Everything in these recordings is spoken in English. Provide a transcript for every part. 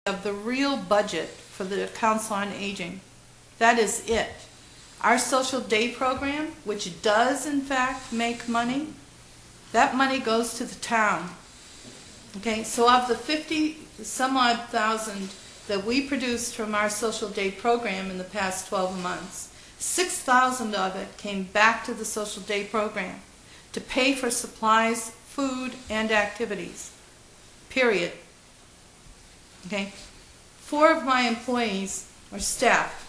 of the real budget for the Council on Aging. That is it. Our social day program, which does in fact make money, that money goes to the town. Okay, so of the 50 some odd thousand that we produced from our social day program in the past 12 months, 6,000 of it came back to the social day program to pay for supplies, food, and activities. Period. Okay? 4 of my employees or staff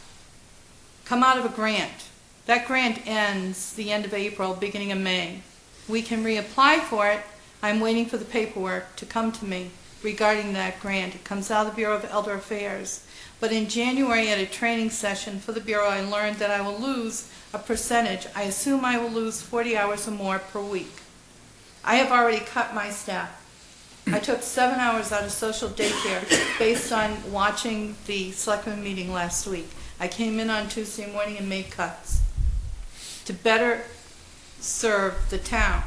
come out of a grant. That grant ends the end of April, beginning of May. We can reapply for it. I'm waiting for the paperwork to come to me regarding that grant. It comes out of the Bureau of Elder Affairs. But in January at a training session for the Bureau, I learned that I will lose a percentage. I assume I will lose 40 hours or more per week. I have already cut my staff. I took 7 hours out of social daycare based on watching the selectmen meeting last week. I came in on Tuesday morning and made cuts to better serve the town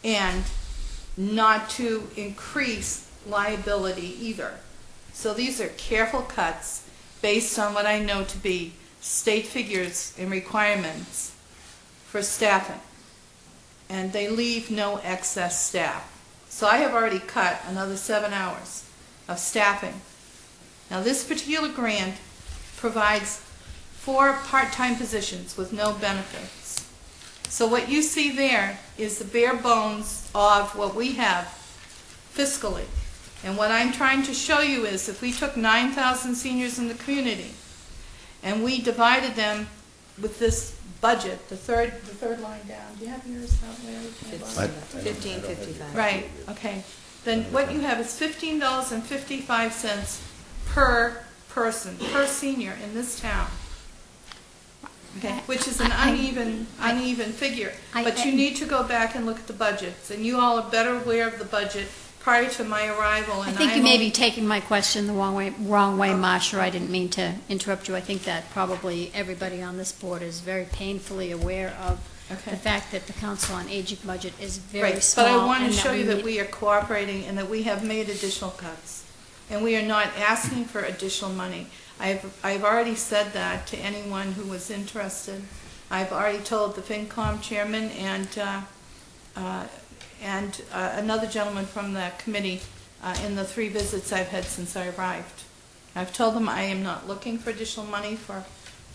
and not to increase liability either. So these are careful cuts based on what I know to be state figures and requirements for staffing. And they leave no excess staff. So I have already cut another 7 hours of staffing. Now this particular grant provides 4 part-time positions with no benefits. So what you see there is the bare bones of what we have fiscally. And what I'm trying to show you is if we took 9,000 seniors in the community and we divided them with this budget, the third line down. Do you have yours out, Larry? 15.55. Right, okay. Then what you have is $15.55 per person, per senior in this town. Okay, which is an uneven figure. But you need to go back and look at the budgets, and you all are better aware of the budget prior to my arrival. And I think you may be taking my question the wrong way, Marcia. I didn't mean to interrupt you. I think that probably everybody on this board is very painfully aware of the fact that the Council on Aging budget is very small. But I want to show you that we are cooperating and that we have made additional cuts. And we are not asking for additional money. I've already said that to anyone who was interested. I've already told the FinCom chairman and another gentleman from the committee in the 3 visits I've had since I arrived. I've told them I am not looking for additional money for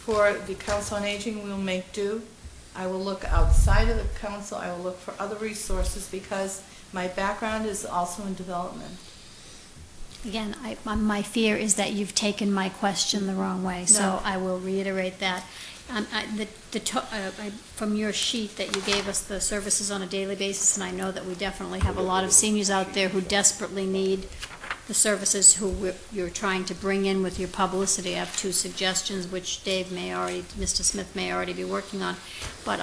the Council on Aging. We will make do. I will look outside of the council. I will look for other resources because my background is also in development. Again, my fear is that you've taken my question the wrong way, so I will reiterate that. From your sheet that you gave us, the services on a daily basis, and I know that we definitely have a lot of seniors out there who desperately need the services who you're trying to bring in with your publicity. I have 2 suggestions, which Mr. Smith may already be working on, but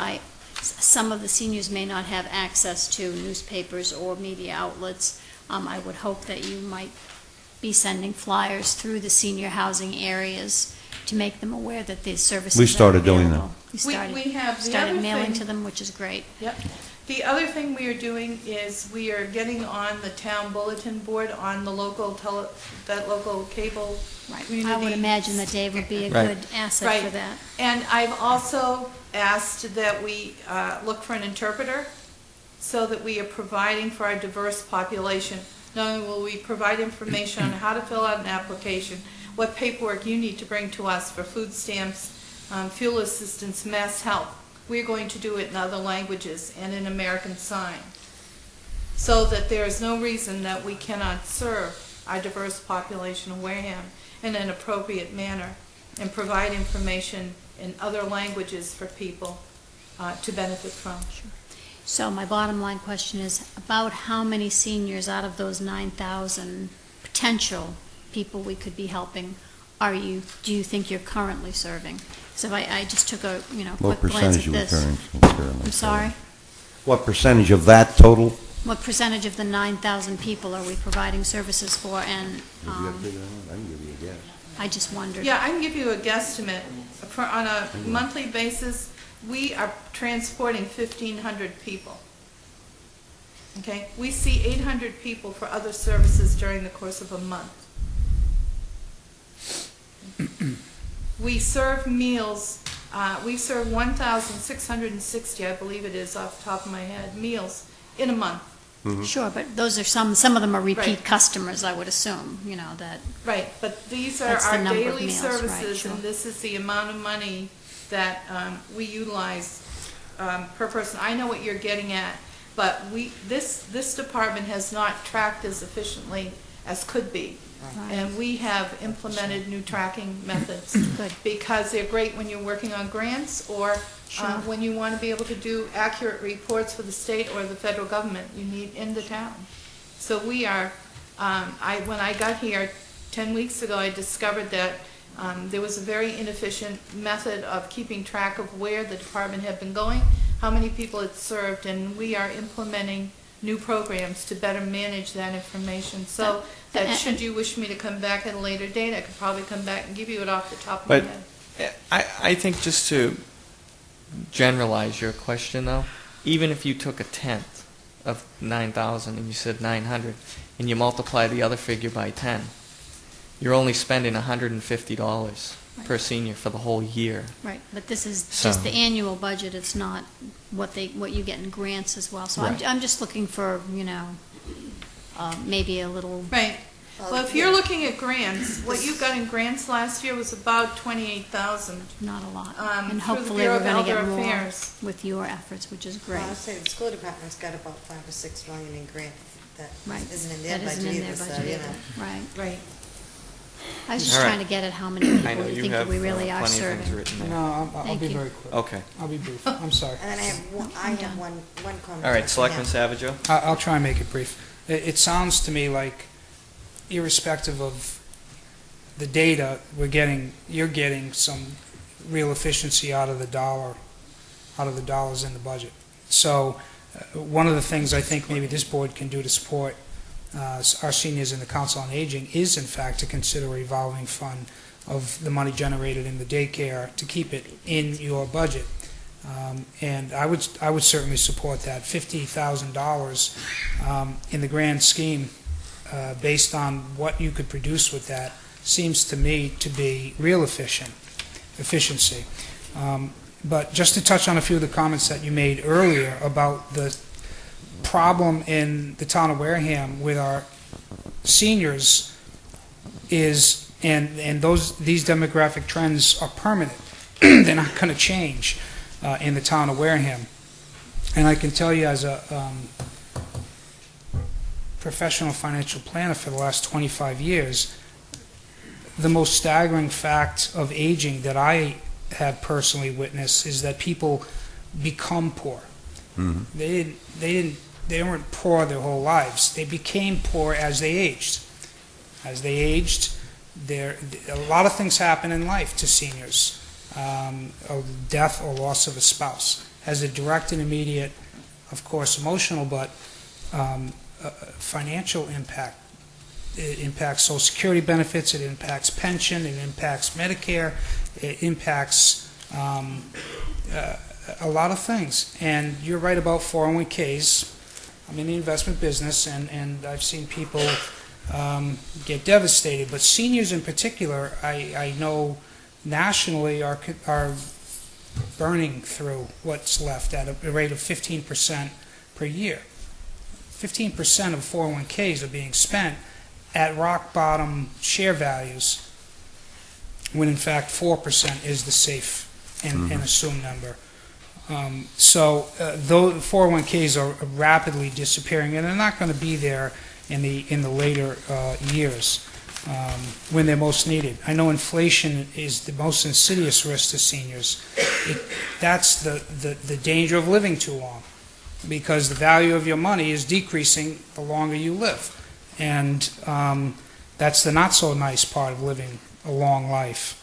some of the seniors may not have access to newspapers or media outlets. I would hope that you might be sending flyers through the senior housing areas to make them aware that these services we started are available. doing that. We have started mailing to them, which is great. Yep. The other thing we are doing is we are getting on the town bulletin board on the local local cable community. I would imagine that Dave would be a good asset for that. And I've also asked that we look for an interpreter so that we are providing for our diverse population. Not only will we provide information on how to fill out an application, what paperwork you need to bring to us for food stamps, fuel assistance, mass health. We're going to do it in other languages and in American Sign so that there is no reason that we cannot serve our diverse population of Wareham in an appropriate manner and provide information in other languages for people to benefit from. Sure. So my bottom line question is about how many seniors out of those 9,000 potential people we could be helping do you think you're currently serving? So I just took a quick glance at this. I'm sorry? What percentage of that total? What percentage of the 9,000 people are we providing services for? And I can give you a guess. I just wondered. Yeah, I can give you a guesstimate. On a monthly basis, we are transporting 1,500 people. Okay? We see 800 people for other services during the course of a month. We serve meals, we serve 1,660, I believe it is off the top of my head, meals in a month. Sure, but those are some of them are repeat Right. customers, I would assume, you know, that, Right, but these are That's the our number of daily meals, right, services, sure. and this is the amount of money that we utilize per person. I know what you're getting at, but this department has not tracked as efficiently as could be. Right. And we have implemented new tracking methods. Good. Because they're great when you're working on grants, or Sure. when you want to be able to do accurate reports for the state or the federal government, you need in the town. So we are, when I got here 10 weeks ago, I discovered that there was a very inefficient method of keeping track of where the department had been going, how many people it served, and we are implementing new programs to better manage that information. So that should you wish me to come back at a later date, I could probably come back and give you it off the top of my But head. I think just to generalize your question, though, even if you took a tenth of 9,000 and you said 900, and you multiply the other figure by 10, you're only spending $150 per senior for the whole year. right, but this is So- just the annual budget, it's not what you get in grants as well. So Right. I'm just looking for, you know, maybe a little, Right. Well, if you're looking at grants, what you got in grants last year was about 28,000. not a lot. through And the hopefully Bureau we're of going to get Elder more Affairs. with your efforts, which is great. Well, I'll say the school department's got about 5 or 6 million in grant that Right. isn't in their That budget isn't in either, their so, budget you either. know. Right. Right. I was just All right. trying to get at how many people I know you you think have that we really are plenty of things serving. written there. No, I'll Thank be you. very quick. Okay. I'll be brief. I'm sorry. And I have one, I'm done. one comment. All right, for Selectman him. Savageau? I'll try and make it brief. It sounds to me like, irrespective of the data, you're getting some real efficiency out of the dollars in the budget. So, one of the things I think maybe this board can do to support our seniors in the Council on Aging is, in fact, to consider a revolving fund of the money generated in the daycare to keep it in your budget. And I would certainly support that. $50,000 in the grand scheme, based on what you could produce with that, seems to me to be real efficiency. But just to touch on a few of the comments that you made earlier about the problem in the town of Wareham with our seniors is, and these demographic trends are permanent. They're not going to change in the town of Wareham. And I can tell you, as a professional financial planner for the last 25 years, the most staggering fact of aging that I have personally witnessed is that people become poor. Mm-hmm. They weren't poor their whole lives. They became poor as they aged. As they aged, a lot of things happen in life to seniors. A death or loss of a spouse has a direct and immediate, of course, emotional, but financial impact. It impacts Social Security benefits, it impacts pension, it impacts Medicare, it impacts a lot of things. And you're right about 401ks. I'm in the investment business, and I've seen people get devastated. But seniors in particular, I know nationally are burning through what's left at a rate of 15% per year. 15% of 401ks are being spent at rock bottom share values, when in fact 4% is the safe and assumed number. So though 401ks are rapidly disappearing, and they're not going to be there in the later years when they're most needed. I know inflation is the most insidious risk to seniors. That's the danger of living too long, because the value of your money is decreasing the longer you live. And that's the not so nice part of living a long life.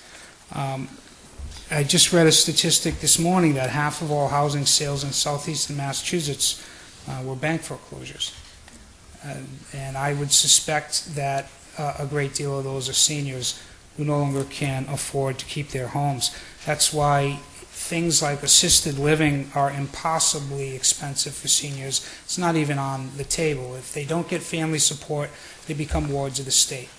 I just read a statistic this morning that half of all housing sales in southeastern Massachusetts were bank foreclosures. And I would suspect that a great deal of those are seniors who no longer can afford to keep their homes. That's why things like assisted living are impossibly expensive for seniors. It's not even on the table. If they don't get family support, they become wards of the state.